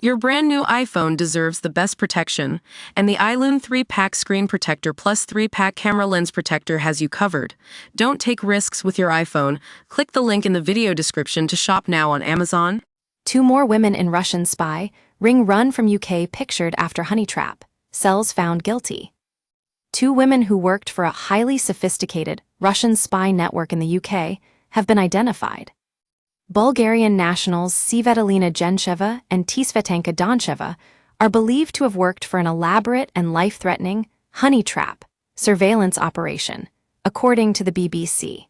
Your brand new iPhone deserves the best protection, and the iLune 3-Pack Screen Protector Plus 3-Pack Camera Lens Protector has you covered. Don't take risks with your iPhone. Click the link in the video description to shop now on Amazon. Two more women in Russian spy ring run from UK pictured after honey trap. Cells found guilty. Two women who worked for a highly sophisticated Russian spy network in the UK have been identified. Bulgarian nationals Svetlana Gencheva and Tsvetanka Doncheva are believed to have worked for an elaborate and life-threatening honey trap surveillance operation, according to the BBC.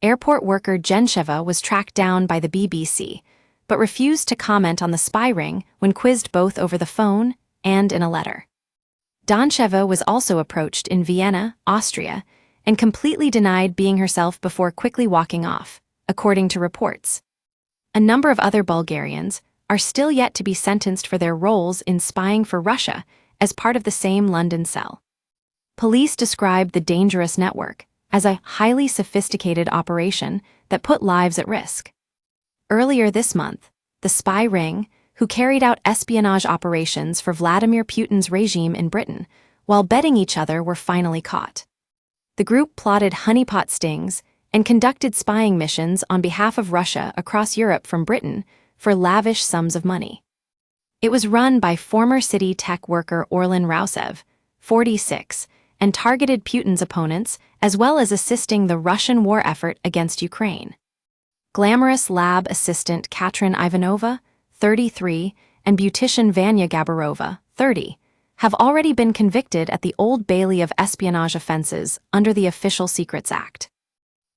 Airport worker Gencheva was tracked down by the BBC, but refused to comment on the spy ring when quizzed both over the phone and in a letter. Doncheva was also approached in Vienna, Austria, and completely denied being herself before quickly walking off, according to reports. A number of other Bulgarians are still yet to be sentenced for their roles in spying for Russia as part of the same London cell. Police described the dangerous network as a highly sophisticated operation that put lives at risk. Earlier this month, the spy ring, who carried out espionage operations for Vladimir Putin's regime in Britain while betting each other, were finally caught. The group plotted honeypot stings and conducted spying missions on behalf of Russia across Europe from Britain for lavish sums of money. It was run by former city tech worker Orlan Rousev, 46, and targeted Putin's opponents as well as assisting the Russian war effort against Ukraine. Glamorous lab assistant Katrin Ivanova, 33, and beautician Vanya Gabarova, 30, have already been convicted at the Old Bailey of espionage offenses under the Official Secrets Act.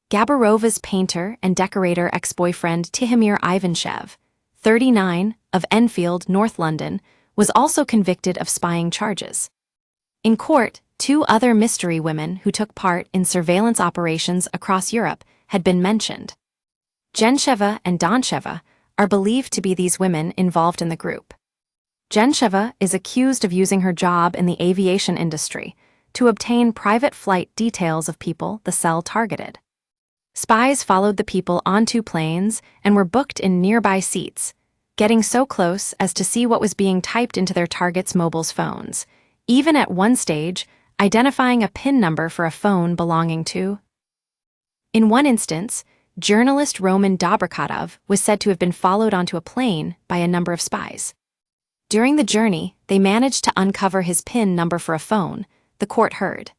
Gabarova's painter and decorator ex-boyfriend Tihomir Ivanchev, 39, of Enfield, North London, was also convicted of spying charges. In court, two other mystery women who took part in surveillance operations across Europe had been mentioned. Gencheva and Doncheva are believed to be these women involved in the group. Gencheva is accused of using her job in the aviation industry to obtain private flight details of people the cell targeted. Spies followed the people onto planes and were booked in nearby seats, getting so close as to see what was being typed into their targets' mobile phones, even at one stage identifying a PIN number for a phone belonging to. In one instance, journalist Roman Dobrikatov was said to have been followed onto a plane by a number of spies. During the journey, they managed to uncover his PIN number for a phone, the court heard.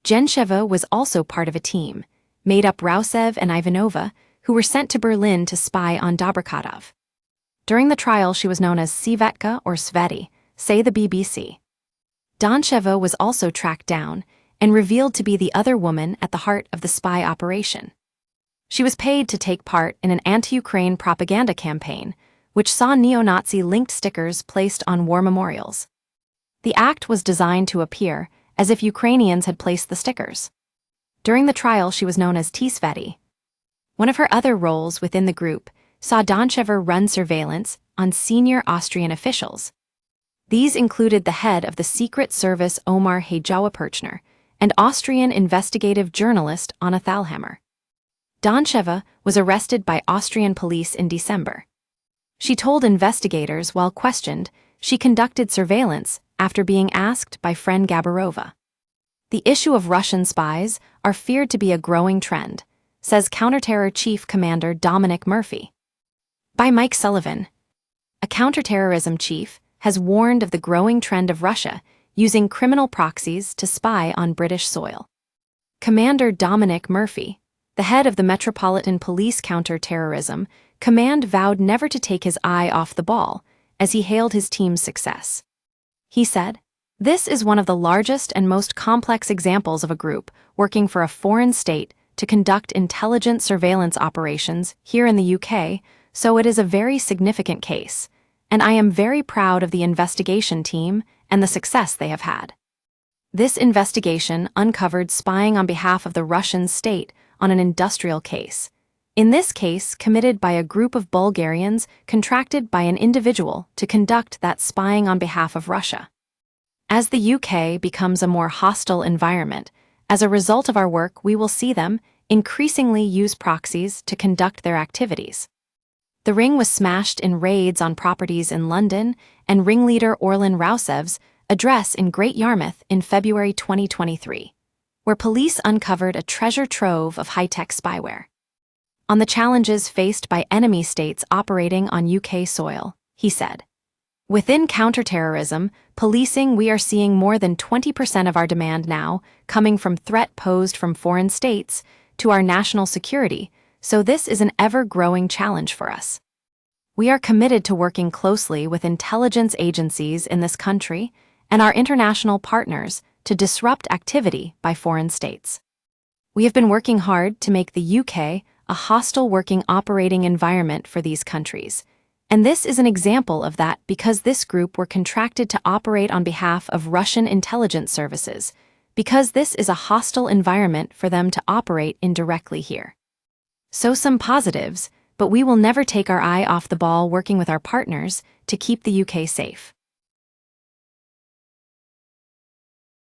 Gencheva was also part of a team, made up Rousev and Ivanova, who were sent to Berlin to spy on Dobrikatov. During the trial, she was known as Svetka or Sveti, say the BBC. Doncheva was also tracked down and revealed to be the other woman at the heart of the spy operation. She was paid to take part in an anti-Ukraine propaganda campaign, which saw neo-Nazi-linked stickers placed on war memorials. The act was designed to appear as if Ukrainians had placed the stickers. During the trial, she was known as Tsveti. One of her other roles within the group saw Doncheva run surveillance on senior Austrian officials. These included the head of the Secret Service Omar Hajawa-Perchner and Austrian investigative journalist Anna Thalhammer. Doncheva was arrested by Austrian police in December. She told investigators while questioned she conducted surveillance after being asked by friend Gabarova. The issue of Russian spies are feared to be a growing trend, says Counterterror Chief Commander Dominic Murphy. By Mike Sullivan, a counterterrorism chief has warned of the growing trend of Russia using criminal proxies to spy on British soil. Commander Dominic Murphy, the head of the Metropolitan Police Counter-Terrorism Command, vowed never to take his eye off the ball as he hailed his team's success. He said, "This is one of the largest and most complex examples of a group working for a foreign state to conduct intelligent surveillance operations here in the UK, so it is a very significant case, and I am very proud of the investigation team and the success they have had." This investigation uncovered spying on behalf of the Russian state on an industrial case, in this case committed by a group of Bulgarians contracted by an individual to conduct that spying on behalf of Russia. As the UK becomes a more hostile environment, as a result of our work, we will see them increasingly use proxies to conduct their activities. The ring was smashed in raids on properties in London and ringleader Orlan Rousev's address in Great Yarmouth in February 2023, where police uncovered a treasure trove of high-tech spyware. On the challenges faced by enemy states operating on UK soil, he said, "Within counterterrorism, policing, we are seeing more than 20% of our demand now coming from threat posed from foreign states to our national security, so this is an ever-growing challenge for us. We are committed to working closely with intelligence agencies in this country and our international partners to disrupt activity by foreign states. We have been working hard to make the UK a hostile working operating environment for these countries, and this is an example of that because this group were contracted to operate on behalf of Russian intelligence services, because this is a hostile environment for them to operate indirectly here. So some positives, but we will never take our eye off the ball working with our partners to keep the UK safe."